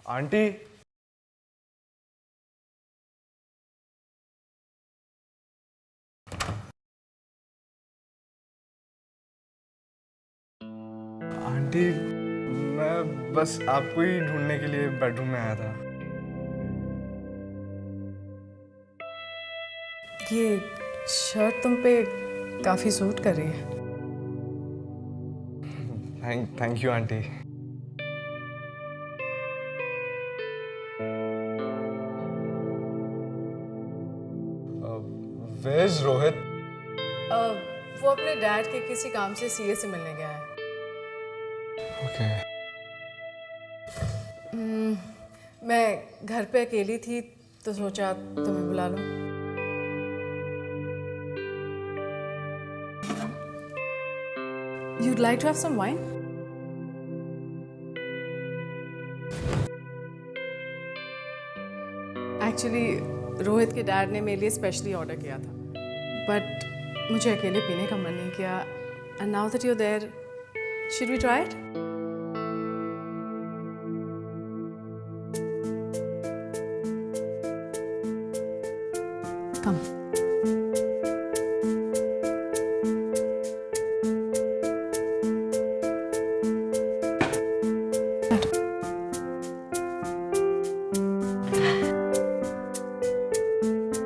Aunty. Aunty, मैं बस आपको ही ढूंढने के लिए बेडरूम में आया था। ये शर्ट तुम पे काफी सूट कर रही है। Thank you aunty. Where is Rohit? वो अपने डैड के किसी काम से सीए से मिलने गया है। ओके। मैं घर पे अकेली थी तो सोचा तुम्हें बुला लूं। You'd like to have some wine? Actually, Rohit के डैड ने मेरे लिए स्पेशली ऑर्डर किया था, बट मुझे अकेले पीने का मन नहीं किया। And now that you're there, should we try it? Come.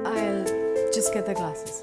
I'll just get the glasses.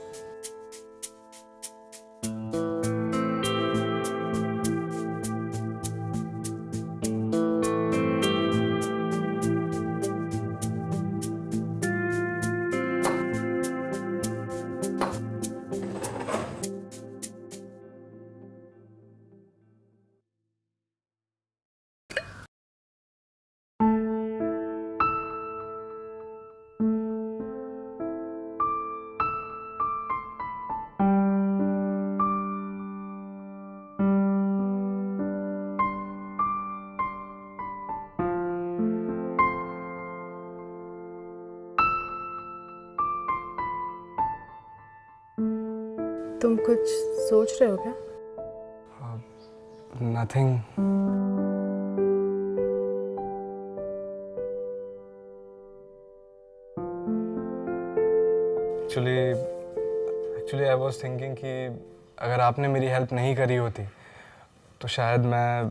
तुम कुछ सोच रहे हो क्या? Nothing. Actually I was thinking कि अगर आपने मेरी हेल्प नहीं करी होती तो शायद मैं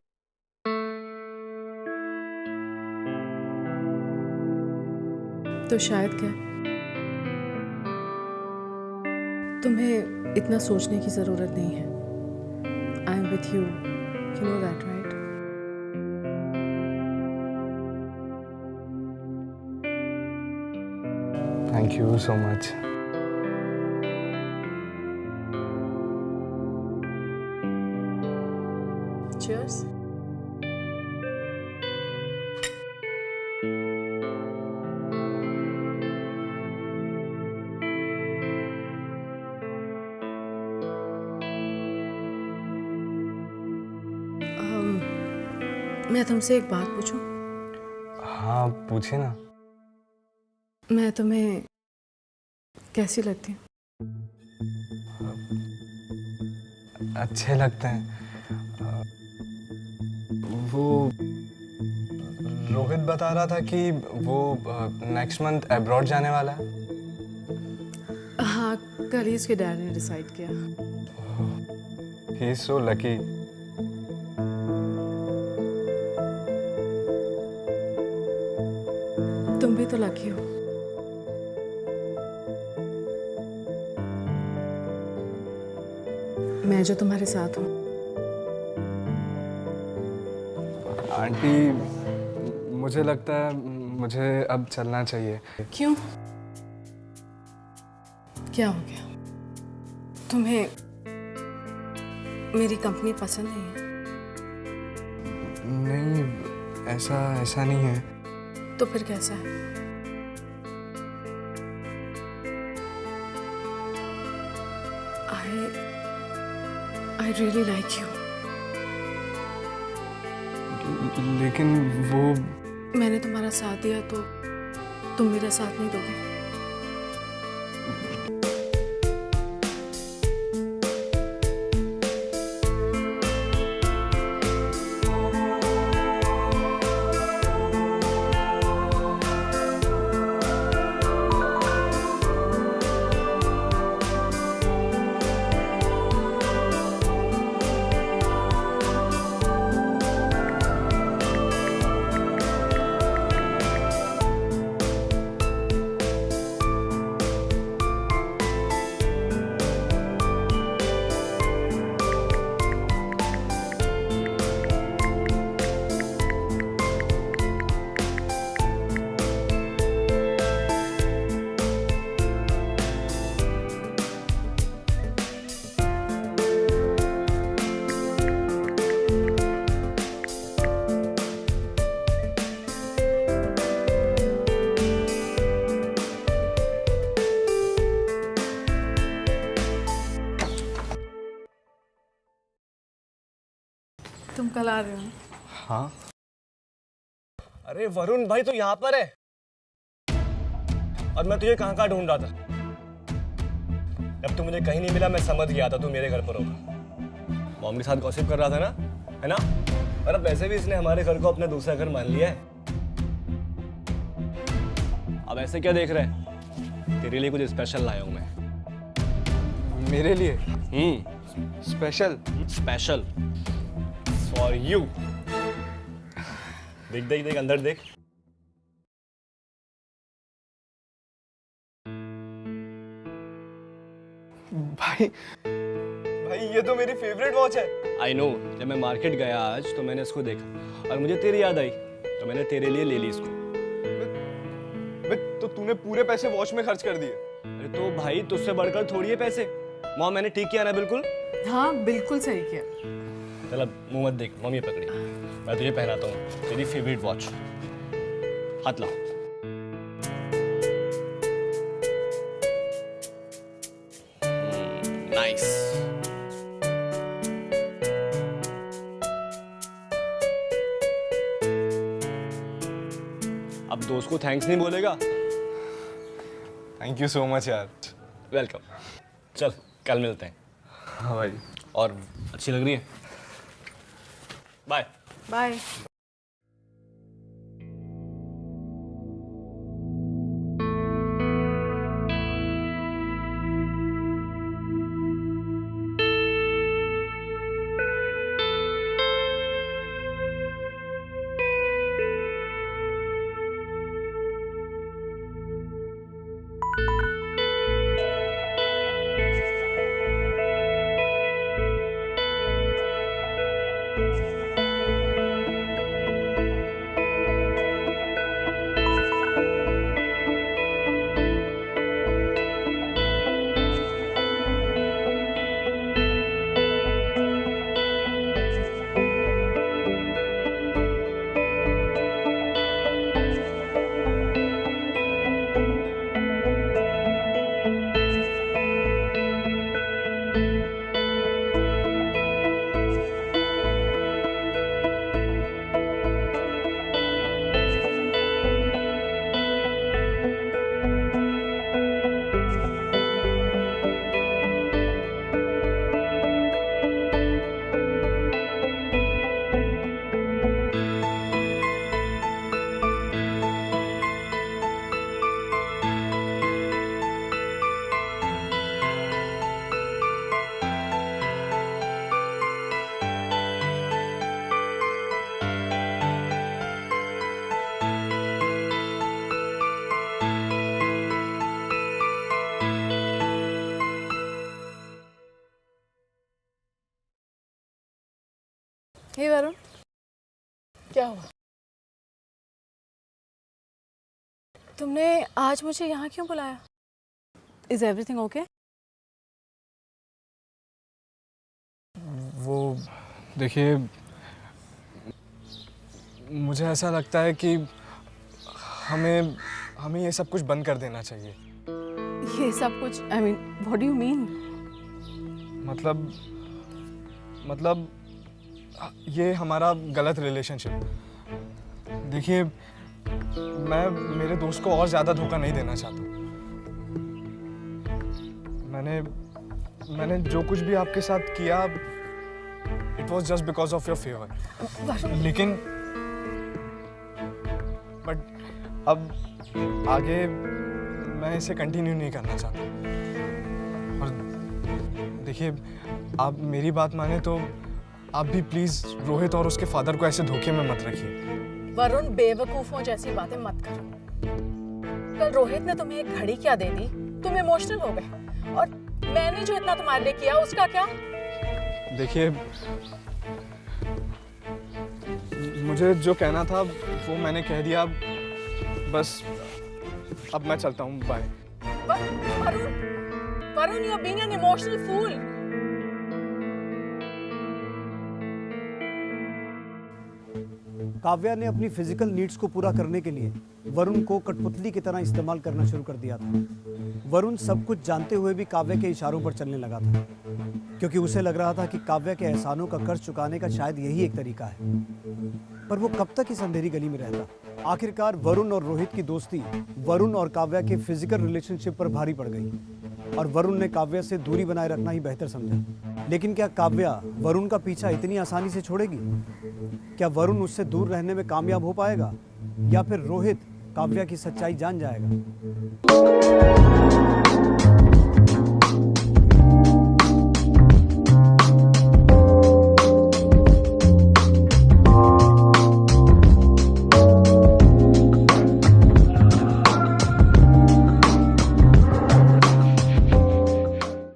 तो शायद क्या? तुम्हें इतना सोचने की जरूरत नहीं है। I am with you, you know that right? Thank you so much. Cheers. मैं तुमसे एक बात पूछूं? हाँ पूछिए ना। मैं तुम्हें कैसी लगती हूँ? अच्छे लगते हैं। वो रोहित बता रहा था कि वो नेक्स्ट मंथ अब्रॉड जाने वाला है। हाँ, कल ही उसके डैड ने डिसाइड किया। He is so lucky. तुम भी तो लकी हो। मैं जो तुम्हारे साथ हूँ। आंटी, मुझे लगता है मुझे अब चलना चाहिए। क्यों? क्या हो गया? तुम्हें मेरी कंपनी पसंद नहीं है? नहीं, ऐसा नहीं है। तो फिर कैसा है? I really like you. लेकिन वो मैंने तुम्हारा साथ दिया तो तुम मेरा साथ नहीं दोगे? कल आ रहे हो? हाँ। अरे वरुण भाई तो यहाँ पर है और मैं तुझे कहाँ ढूंढ रहा था। जब तू मुझे कहीं नहीं मिला मैं समझ गया था तू मेरे घर पर होगा। मॉम के साथ गॉसिप कर रहा था ना, है ना? और अब वैसे भी इसने हमारे घर को अपना दूसरा घर मान लिया है। अब ऐसे क्या देख रहे हैं? तेरे लिए कुछ स्पेशल लाया हूँ मैं। मेरे लिए स्पेशल स्पेशल फॉर यू। देख देख देख अंदर देख। भाई ये तो मेरी फेवरेट वॉच है। आई नो, जब मैं मार्केट गया आज तो मैंने इसको देखा और मुझे तेरी याद आई तो मैंने तेरे लिए ले ली इसको। तो तूने पूरे पैसे वॉच में खर्च कर दिए? अरे तो भाई तुझसे बढ़कर थोड़ी है पैसे। मॉम मैंने ठीक किया ना बिल्कुल? हाँ बिल्कुल सही किया। चल अब मुंह मत देख, मम्मी पकड़ी। मैं तुझे पहनाता हूँ तेरी फेवरेट वॉच। हाथ लाओ। नाइस। अब दोस्त को थैंक्स नहीं बोलेगा? थैंक यू सो मच यार। वेलकम। चल कल मिलते हैं। हाँ भाई। और अच्छी लग रही है। Bye bye. हे वरुण, क्या हुआ? तुमने आज मुझे यहाँ क्यों बुलाया? Is everything okay? वो देखिए, मुझे ऐसा लगता है कि हमें ये सब कुछ बंद कर देना चाहिए। ये सब कुछ? I mean what do you mean? मतलब ये हमारा गलत रिलेशनशिप। देखिए, मैं मेरे दोस्त को और ज़्यादा धोखा नहीं देना चाहता। मैंने जो कुछ भी आपके साथ किया, it was just because of your favour. लेकिन बट अब आगे मैं इसे कंटिन्यू नहीं करना चाहता। और देखिए, आप मेरी बात माने तो आप भी प्लीज रोहित और उसके फादर को ऐसे धोखे में मत रखिए। वरुण, बेवकूफों जैसी बातें मत करो। कल रोहित ने तुम्हें एक घड़ी क्या दे दी, तुम इमोशनल हो गए, और मैंने जो इतना तुम्हारे लिए किया उसका क्या? देखिए, मुझे जो कहना था वो मैंने कह दिया। बस अब मैं चलता हूँ। Bye. Varun, you are being an emotional fool. Kavya ने अपनी फिजिकल नीड्स को पूरा करने के लिए वरुण को कठपुतली की तरह इस्तेमाल करना शुरू कर दिया था। वरुण सब कुछ जानते हुए भी काव्या के इशारों पर चलने लगा था, क्योंकि उसे लग रहा था कि काव्या के एहसानों का कर्ज चुकाने का शायद यही एक तरीका है। पर वो कब तक इस अंधेरी गली में रहता? आखिरकार वरुण और रोहित की दोस्ती वरुण और काव्या के फिजिकल रिलेशनशिप पर भारी पड़ गई और वरुण ने काव्या से दूरी बनाए रखना ही बेहतर समझा। लेकिन क्या काव्या वरुण का पीछा इतनी आसानी से छोड़ेगी? क्या वरुण उससे दूर रहने में कामयाब हो पाएगा या फिर रोहित काव्या की सच्चाई जान जाएगा?